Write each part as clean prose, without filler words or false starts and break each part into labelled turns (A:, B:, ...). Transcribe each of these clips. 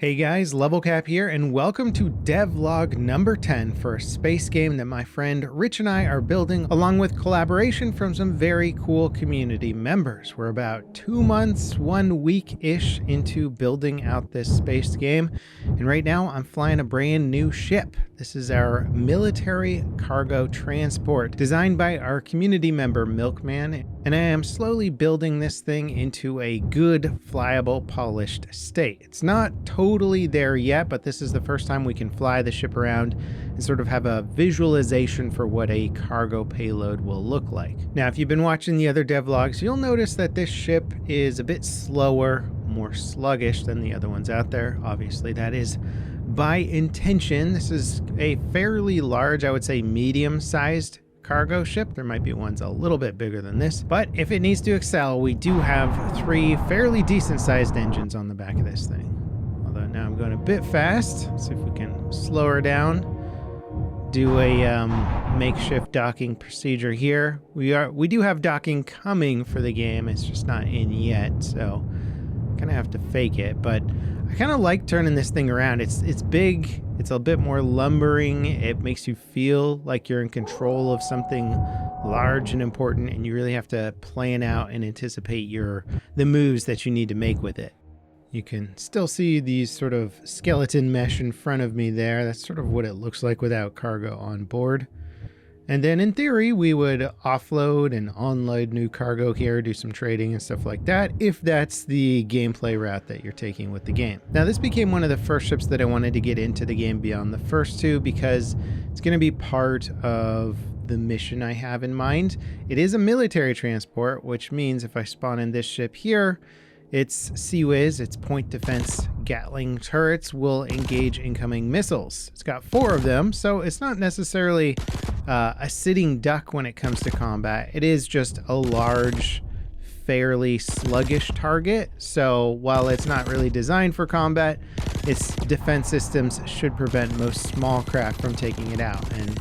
A: Hey guys, Level Cap here, and welcome to Devlog number 10 for a space game that my friend Rich and I are building along with collaboration from some very cool community members. We're about 2 months, 1 week-ish into building out this space game, and right now I'm flying a brand new ship. This is our military cargo transport designed by our community member Milkman, and I am slowly building this thing into a good, flyable, polished state. It's not totally there yet, but this is the first time we can fly the ship around and sort of have a visualization for what a cargo payload will look like. Now, if you've been watching the other devlogs, you'll notice that this ship is a bit slower, more sluggish than the other ones out there. Obviously, that is by intention. This is a fairly large, I would say medium-sized cargo ship. There might be ones a little bit bigger than this, but if it needs to excel, we do have 3 fairly decent-sized engines on the back of this thing. Although now I'm going a bit fast. Let's see if we can slow her down. Do a makeshift docking procedure here. We do have docking coming for the game. It's just not in yet, so kind of have to fake it, but I kind of like turning this thing around. It's big, it's a bit more lumbering, it makes you feel like you're in control of something large and important, and you really have to plan out and anticipate the moves that you need to make with it. You can still see these sort of skeleton mesh in front of me there. That's sort of what it looks like without cargo on board. And then in theory, we would offload and unload new cargo here, do some trading and stuff like that, if that's the gameplay route that you're taking with the game. Now, this became one of the first ships that I wanted to get into the game beyond the first 2 because it's going to be part of the mission I have in mind. It is a military transport, which means if I spawn in this ship here, its CWIS, its point defense Gatling turrets, will engage incoming missiles. It's got 4 of them, so it's not necessarily a sitting duck when it comes to combat. It is just a large, fairly sluggish target. So while it's not really designed for combat, its defense systems should prevent most small craft from taking it out. And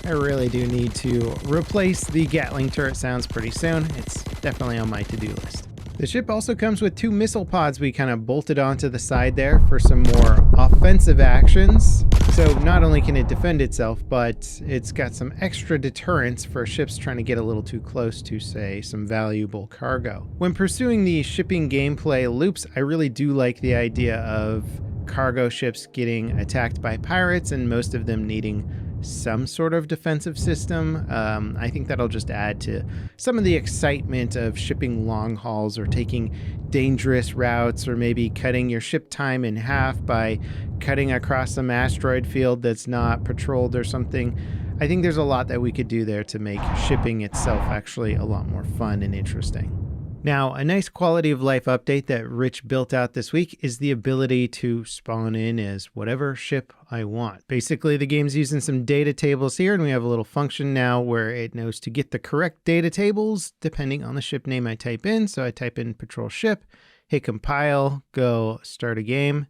A: I really do need to replace the Gatling turret sounds pretty soon. It's definitely on my to-do list. The ship also comes with 2 missile pods we kind of bolted onto the side there for some more offensive actions. So not only can it defend itself, but it's got some extra deterrence for ships trying to get a little too close to, say, some valuable cargo. When pursuing the shipping gameplay loops, I really do like the idea of cargo ships getting attacked by pirates and most of them needing some sort of defensive system. I think that'll just add to some of the excitement of shipping long hauls or taking dangerous routes, or maybe cutting your ship time in half by cutting across some asteroid field that's not patrolled or something. I think there's a lot that we could do there to make shipping itself actually a lot more fun and interesting. Now, a nice quality of life update that Rich built out this week is the ability to spawn in as whatever ship I want. Basically, the game's using some data tables here, and we have a little function now where it knows to get the correct data tables depending on the ship name I type in. So I type in patrol ship, hit compile, go start a game,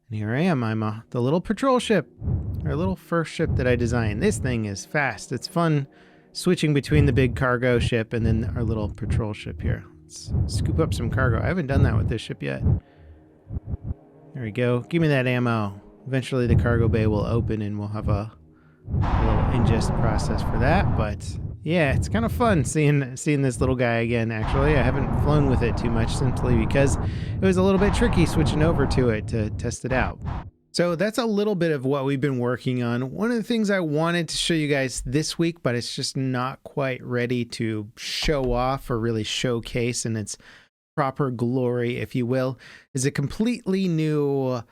A: and here I am. I'm the little patrol ship, our little first ship that I designed. This thing is fast. It's fun switching between the big cargo ship and then our little patrol ship here. Let's scoop up some cargo. I haven't done that with this ship yet. There we go. Give me that ammo. Eventually the cargo bay will open and we'll have a little ingest process for that. But yeah, it's kind of fun seeing this little guy again, actually. I haven't flown with it too much simply because it was a little bit tricky switching over to it to test it out. So that's a little bit of what we've been working on. One of the things I wanted to show you guys this week, but it's just not quite ready to show off or really showcase in its proper glory, if you will, is a completely new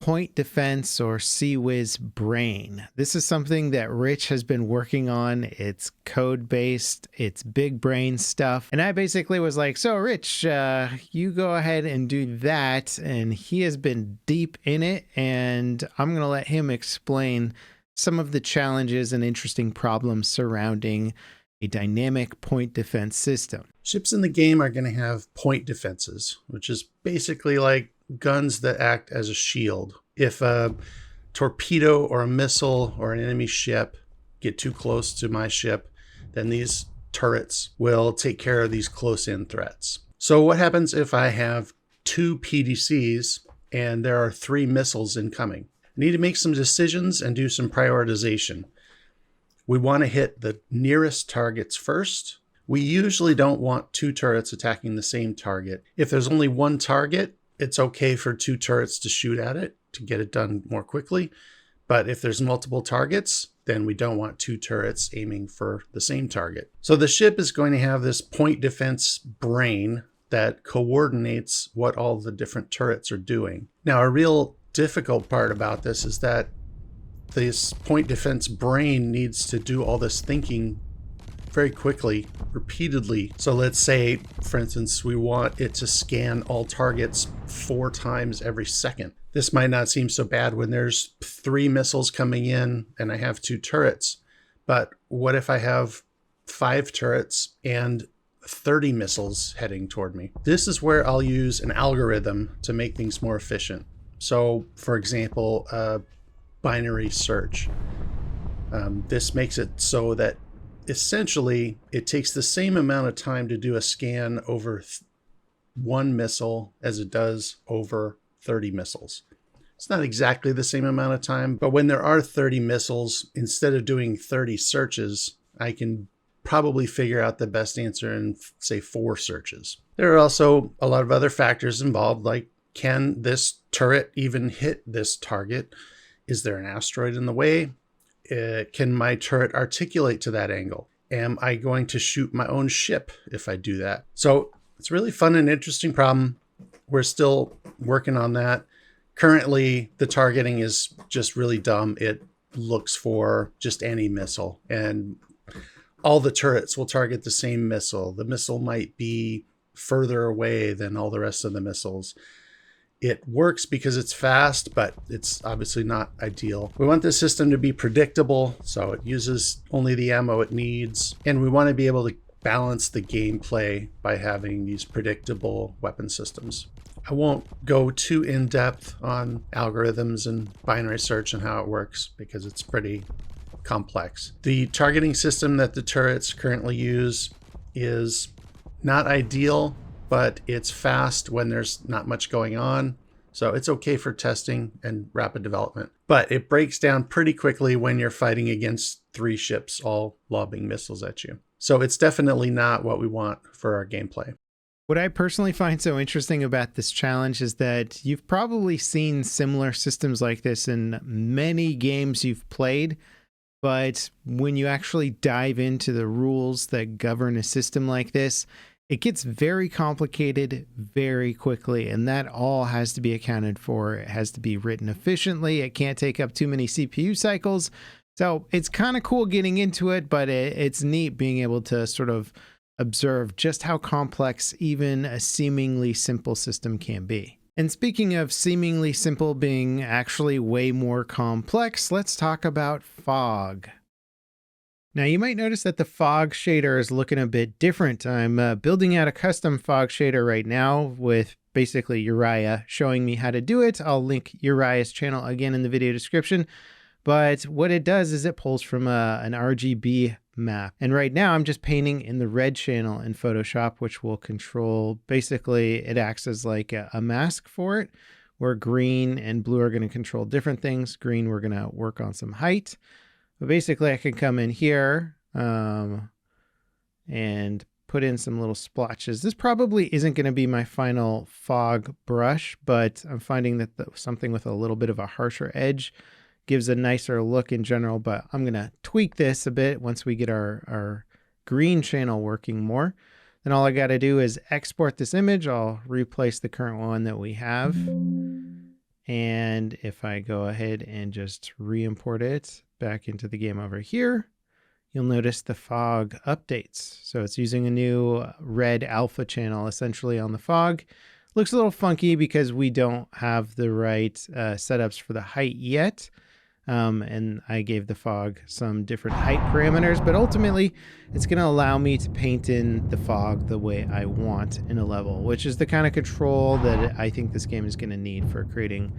A: point defense or CWIS brain. This is something that Rich has been working on. It's code-based, it's big brain stuff. And I basically was like, so Rich, you go ahead and do that. And he has been deep in it, and I'm going to let him explain some of the challenges and interesting problems surrounding a dynamic point defense system.
B: Ships in the game are going to have point defenses, which is basically like guns that act as a shield. If a torpedo or a missile or an enemy ship get too close to my ship, then these turrets will take care of these close-in threats. So what happens if I have 2 PDCs and there are 3 missiles incoming. I need to make some decisions and do some prioritization. We want to hit the nearest targets first. We usually don't want 2 turrets attacking the same target. If there's only 1 target, it's okay for 2 turrets to shoot at it to get it done more quickly. But if there's multiple targets, then we don't want 2 turrets aiming for the same target. So the ship is going to have this point defense brain that coordinates what all the different turrets are doing. Now, a real difficult part about this is that this point defense brain needs to do all this thinking very quickly, repeatedly. So let's say, for instance, we want it to scan all targets 4 times every second. This might not seem so bad when there's 3 missiles coming in and I have 2 turrets. But what if I have 5 turrets and 30 missiles heading toward me? This is where I'll use an algorithm to make things more efficient. So, for example, binary search. This makes it so that essentially it takes the same amount of time to do a scan over 1 missile as it does over 30 missiles. It's not exactly the same amount of time, but when there are 30 missiles, instead of doing 30 searches, I can probably figure out the best answer in, say, 4 searches. There are also a lot of other factors involved, like, can this turret even hit this target? Is there an asteroid in the way? Can my turret articulate to that angle? Am I going to shoot my own ship if I do that? So it's a really fun and interesting problem. We're still working on that. Currently, the targeting is just really dumb. It looks for just any missile, and all the turrets will target the same missile. The missile might be further away than all the rest of the missiles. It works because it's fast, but it's obviously not ideal. We want this system to be predictable, so it uses only the ammo it needs. And we want to be able to balance the gameplay by having these predictable weapon systems. I won't go too in-depth on algorithms and binary search and how it works because it's pretty complex. The targeting system that the turrets currently use is not ideal, but it's fast when there's not much going on. So it's okay for testing and rapid development. But it breaks down pretty quickly when you're fighting against 3 ships all lobbing missiles at you. So it's definitely not what we want for our gameplay.
A: What I personally find so interesting about this challenge is that you've probably seen similar systems like this in many games you've played. But when you actually dive into the rules that govern a system like this, it gets very complicated very quickly, and that all has to be accounted for. It has to be written efficiently. It can't take up too many CPU cycles. So it's kind of cool getting into it, but it's neat being able to sort of observe just how complex even a seemingly simple system can be. And speaking of seemingly simple being actually way more complex, let's talk about fog. Now you might notice that the fog shader is looking a bit different. I'm building out a custom fog shader right now with basically Uriah showing me how to do it. I'll link Uriah's channel again in the video description. But what it does is it pulls from an RGB map. And right now I'm just painting in the red channel in Photoshop, which will control, basically it acts as like a mask for it, where green and blue are going to control different things. Green, we're going to work on some height. But basically I can come in here and put in some little splotches. This probably isn't going to be my final fog brush, but I'm finding that something with a little bit of a harsher edge gives a nicer look in general, but I'm going to tweak this a bit once we get our green channel working more. Then all I got to do is export this image. I'll replace the current one that we have. And if I go ahead and just re-import it back into the game over here, you'll notice the fog updates. So it's using a new red alpha channel essentially on the fog. Looks a little funky because we don't have the right setups for the height yet. And I gave the fog some different height parameters, but ultimately it's going to allow me to paint in the fog the way I want in a level, which is the kind of control that I think this game is going to need for creating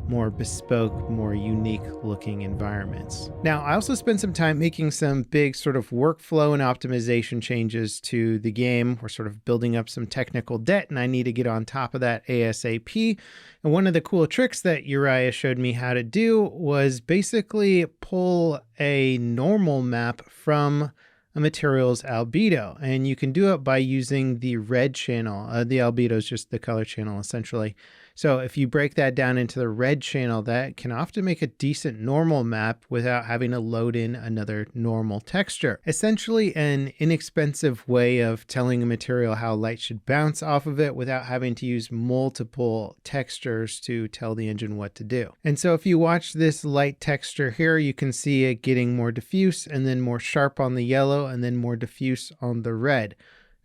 A: more bespoke, more unique looking environments. Now, I also spent some time making some big sort of workflow and optimization changes to the game. We're sort of building up some technical debt, and I need to get on top of that ASAP. And one of the cool tricks that Uriah showed me how to do was basically pull a normal map from a material's albedo. And you can do it by using the red channel. The albedo is just the color channel, essentially. So if you break that down into the red channel, that can often make a decent normal map without having to load in another normal texture. Essentially an inexpensive way of telling a material how light should bounce off of it without having to use multiple textures to tell the engine what to do. And so if you watch this light texture here, you can see it getting more diffuse and then more sharp on the yellow and then more diffuse on the red.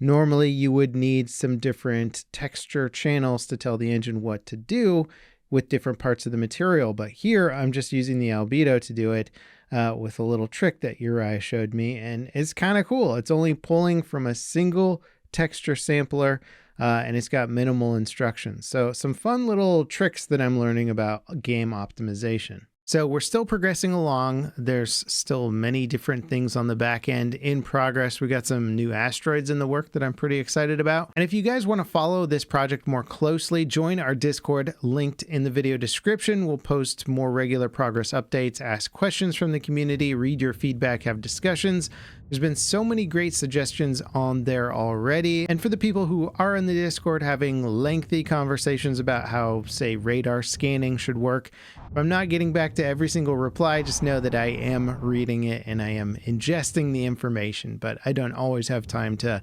A: Normally, you would need some different texture channels to tell the engine what to do with different parts of the material. But here, I'm just using the albedo to do it with a little trick that Uriah showed me. And it's kind of cool. It's only pulling from a single texture sampler, and it's got minimal instructions. So some fun little tricks that I'm learning about game optimization. So we're still progressing along. There's still many different things on the back end in progress. We got some new asteroids in the work that I'm pretty excited about. And if you guys want to follow this project more closely, join our Discord linked in the video description. We'll post more regular progress updates, ask questions from the community, read your feedback, have discussions. There's been so many great suggestions on there already. And for the people who are in the Discord having lengthy conversations about how, say, radar scanning should work, if I'm not getting back to every single reply, just know that I am reading it and I am ingesting the information, but I don't always have time to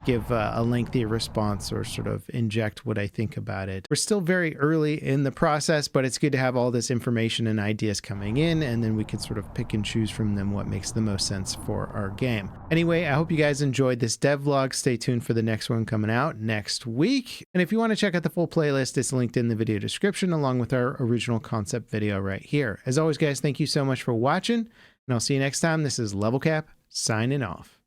A: give a lengthy response or sort of inject what I think about it. We're still very early in the process, but it's good to have all this information and ideas coming in, and then we can sort of pick and choose from them what makes the most sense for our game. Anyway, I hope you guys enjoyed this devlog. Stay tuned for the next one coming out next week. And if you want to check out the full playlist, it's linked in the video description along with our original concept video right here. As always, guys, thank you so much for watching, and I'll see you next time. This is Level Cap signing off.